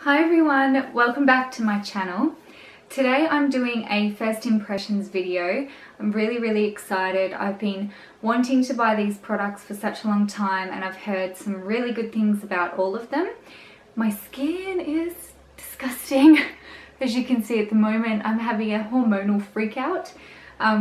Hi everyone, welcome back to my channel. Today I'm doing a first impressions video. I'm really excited. I've been wanting to buy these products for such a long time and I've heard some really good things about all of them. My skin is disgusting. As you can see at the moment, I'm having a hormonal freak out.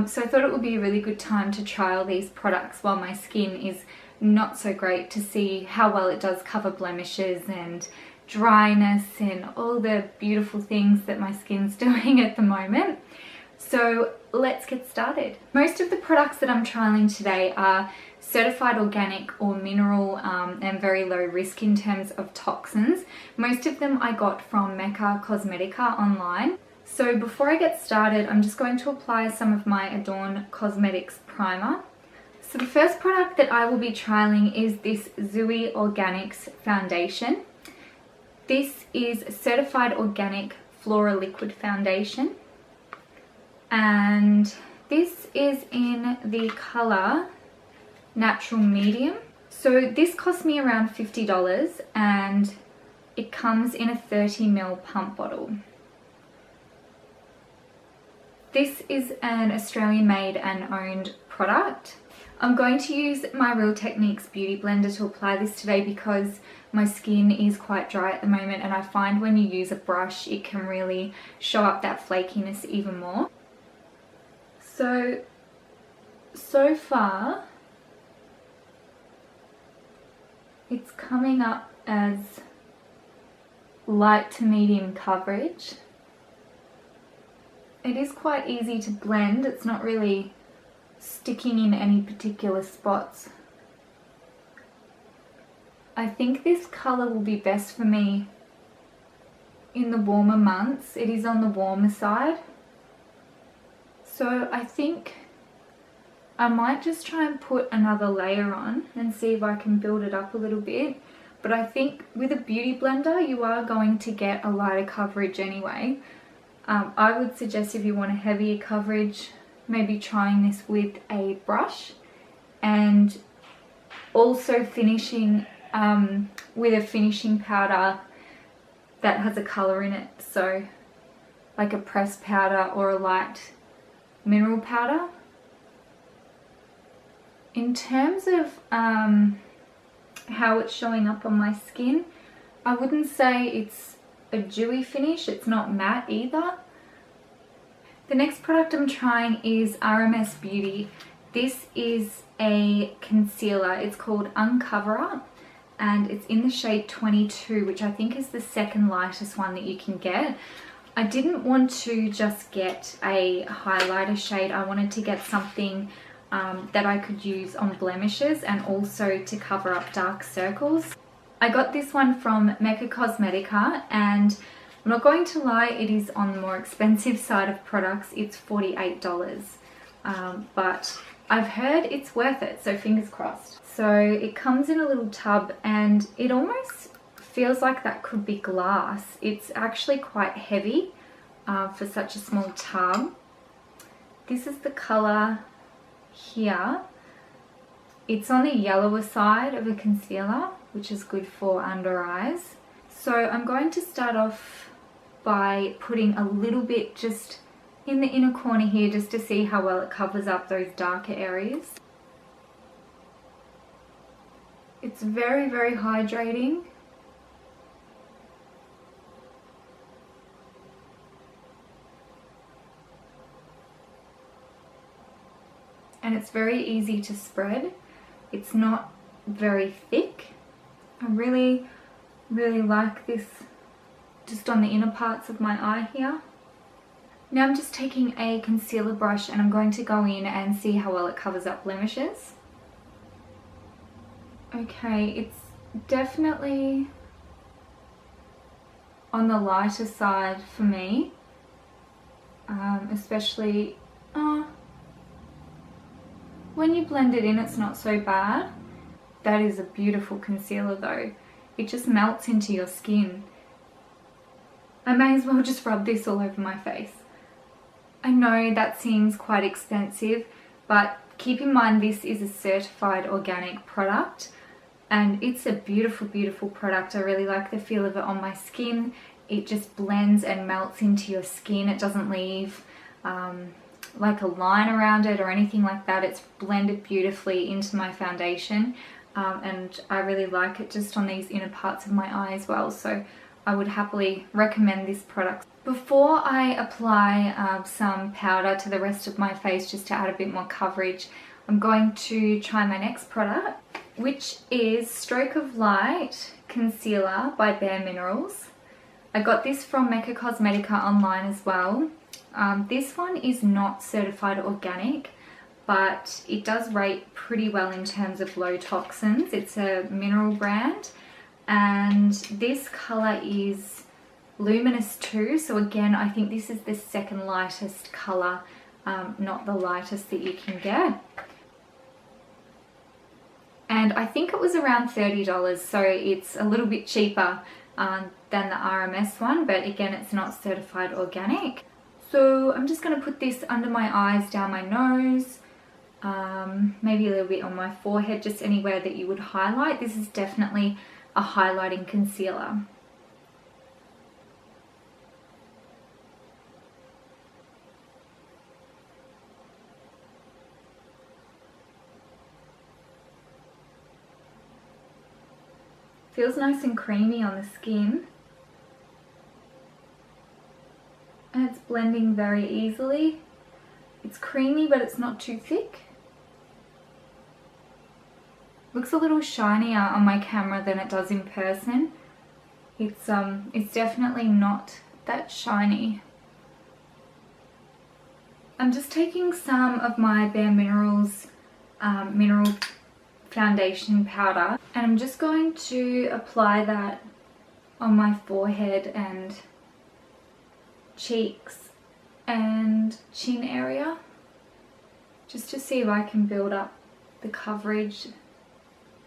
So I thought it would be a really good time to trial these products while my skin is not so great, to see how well it does cover blemishes and dryness and all the beautiful things that my skin's doing at the moment. So let's get started. Most of the products that I'm trialing today are certified organic or mineral and very low risk in terms of toxins. Most of them I got from Mecca Cosmetica online. So before I get started, I'm just going to apply some of my Adorn Cosmetics primer. So the first product that I will be trialing is this Zoe Organics Foundation. This is certified organic Flora liquid foundation, and this is in the color natural medium. So this cost me around $50 and it comes in a 30ml pump bottle. This is an Australian made and owned product. I'm going to use my Real Techniques Beauty Blender to apply this today because my skin is quite dry at the moment and I find when you use a brush it can really show up that flakiness even more. So far it's coming up as light to medium coverage. It is quite easy to blend, it's not really sticking in any particular spots. I think this colour will be best for me in the warmer months. It is on the warmer side. So I think I might just try and put another layer on and see if I can build it up a little bit. But I think with a beauty blender you are going to get a lighter coverage anyway. I would suggest if you want a heavier coverage, maybe trying this with a brush and also finishing with a finishing powder that has a colour in it, so like a pressed powder or a light mineral powder. In terms of how it's showing up on my skin, I wouldn't say it's a dewy finish, it's not matte either. The next product I'm trying is Rms Beauty. This is a concealer. It's called Uncoverer and it's in the shade 22, which I think is the second lightest one that you can get. I didn't want to just get a highlighter shade. I wanted to get something that I could use on blemishes and also to cover up dark circles. I got this one from Mecca Cosmetica and I'm not going to lie, it is on the more expensive side of products. It's $48, but I've heard it's worth it, so fingers crossed. So it comes in a little tub and it almost feels like that could be glass. It's actually quite heavy for such a small tub. This is the colour here. It's on the yellower side of a concealer, which is good for under eyes. So I'm going to start off by putting a little bit just in the inner corner here just to see how well it covers up those darker areas. It's very hydrating. And it's very easy to spread. It's not very thick. I really like this just on the inner parts of my eye here. Now I'm just taking a concealer brush and I'm going to go in and see how well it covers up blemishes. Okay, it's definitely on the lighter side for me, especially when you blend it in, it's not so bad. That is a beautiful concealer though. It just melts into your skin. I may as well just rub this all over my face. I know that seems quite expensive, but keep in mind this is a certified organic product. and it's a beautiful, beautiful product. I really like the feel of it on my skin. It just blends and melts into your skin. It doesn't leave like a line around it or anything like that. It's blended beautifully into my foundation, and I really like it just on these inner parts of my eye as well. So I would happily recommend this product. Before I apply some powder to the rest of my face just to add a bit more coverage, I'm going to try my next product, which is Stroke of Light Concealer by Bare Minerals. I got this from Mecca Cosmetica online as well. This one is not certified organic, but it does rate pretty well in terms of low toxins. It's a mineral brand, and this colour is Luminous 2. So again, I think this is the second lightest colour, not the lightest that you can get. And I think it was around $30, so it's a little bit cheaper than the RMS one, but again, it's not certified organic. So I'm just going to put this under my eyes, down my nose, maybe a little bit on my forehead, just anywhere that you would highlight. This is definitely a highlighting concealer. Feels nice and creamy on the skin, and it's blending very easily. It's creamy, but it's not too thick. Looks a little shinier on my camera than it does in person. It's definitely not that shiny. I'm just taking some of my Bare Minerals mineral foundation powder, and I'm just going to apply that on my forehead and cheeks and chin area, just to see if I can build up the coverage.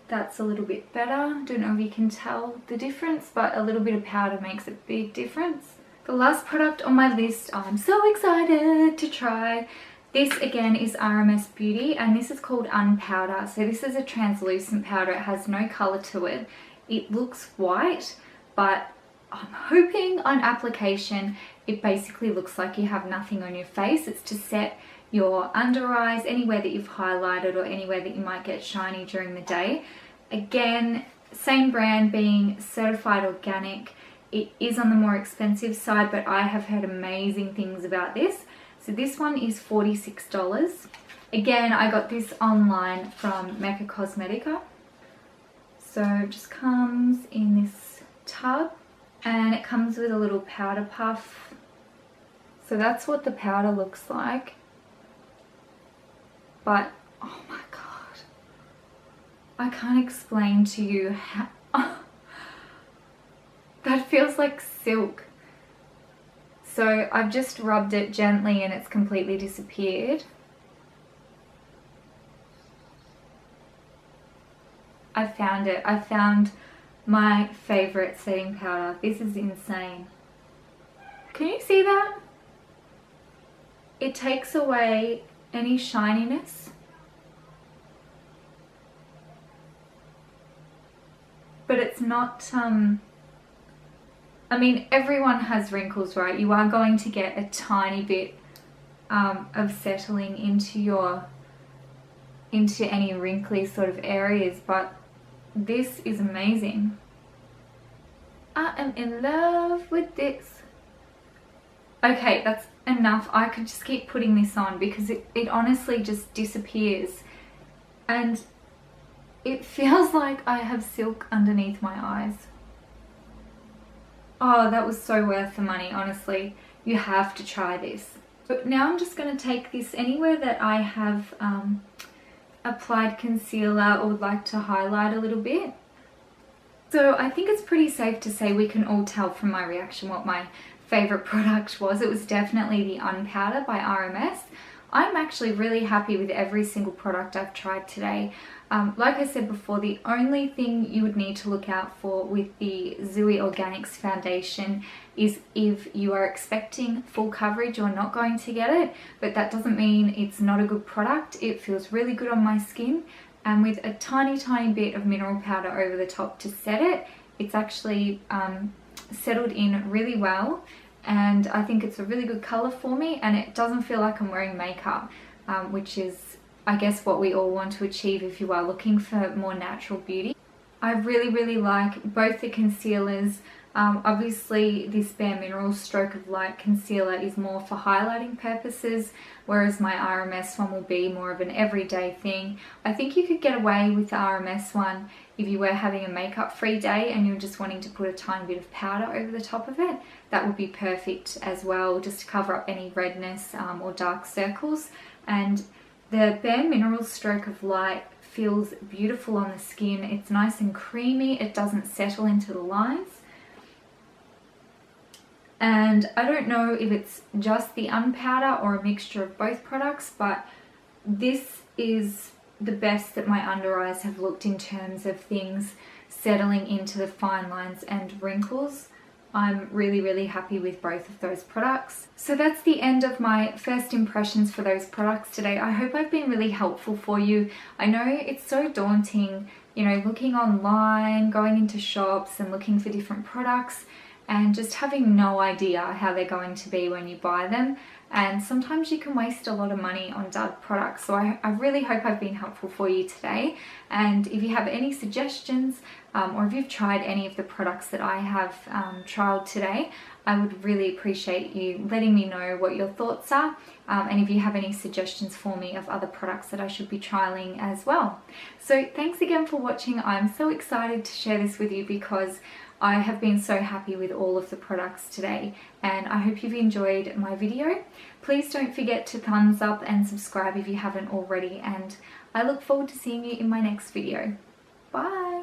That's a little bit better. Don't know if you can tell the difference, but a little bit of powder makes a big difference. The last product on my list, I'm so excited to try. This again is Rms Beauty, and this is called Unpowder. So this is a translucent powder. It has no color to it. It looks white, but I'm hoping on application it basically looks like you have nothing on your face. It's to set your under eyes, anywhere that you've highlighted or anywhere that you might get shiny during the day. Again, same brand, being certified organic. It is on the more expensive side, but I have heard amazing things about this. So this one is $46. Again, I got this online from Mecca Cosmetica. So it just comes in this tub, and it comes with a little powder puff. So that's what the powder looks like. But oh my god, I can't explain to you how that feels like silk. So I've just rubbed it gently and it's completely disappeared. I found it. I found my favorite setting powder. This is insane. Can you see that? It takes away any shininess. But it's not, I mean, everyone has wrinkles, right? You are going to get a tiny bit of settling into any wrinkly sort of areas, but this is amazing. I am in love with this. Okay, that's enough. I could just keep putting this on because it honestly just disappears, and it feels like I have silk underneath my eyes. Oh, that was so worth the money, honestly. You have to try this. But now I'm just going to take this anywhere that I have applied concealer or would like to highlight a little bit. So I think it's pretty safe to say we can all tell from my reaction what my favorite product was. It was definitely the Unpowder by RMS. I'm actually really happy with every single product I've tried today. Like I said before, the only thing you would need to look out for with the Zoe Organics Foundation is if you are expecting full coverage, you're not going to get it, but that doesn't mean it's not a good product. It feels really good on my skin, and with a tiny bit of mineral powder over the top to set it, it's actually settled in really well, and I think it's a really good colour for me, and it doesn't feel like I'm wearing makeup, which is, I guess, what we all want to achieve if you are looking for more natural beauty. I really like both the concealers. Obviously this Bare Minerals Stroke of Light concealer is more for highlighting purposes, whereas my RMS one will be more of an everyday thing. I think you could get away with the RMS one if you were having a makeup free day and you're just wanting to put a tiny bit of powder over the top of it. That would be perfect as well, just to cover up any redness or dark circles. And the Bare Minerals Stroke of Light feels beautiful on the skin. It's nice and creamy, it doesn't settle into the lines. And I don't know if it's just the unpowder or a mixture of both products, but this is the best that my under eyes have looked in terms of things settling into the fine lines and wrinkles. I'm really happy with both of those products. So that's the end of my first impressions for those products today. I hope I've been really helpful for you. I know it's so daunting, you know, looking online, going into shops and looking for different products and just having no idea how they're going to be when you buy them. And sometimes you can waste a lot of money on dud products. So I really hope I've been helpful for you today. And if you have any suggestions or if you've tried any of the products that I have trialed today, I would really appreciate you letting me know what your thoughts are. And if you have any suggestions for me of other products that I should be trialing as well. So thanks again for watching. I'm so excited to share this with you because I have been so happy with all of the products today, and I hope you've enjoyed my video. Please don't forget to thumbs up and subscribe if you haven't already, and I look forward to seeing you in my next video. Bye!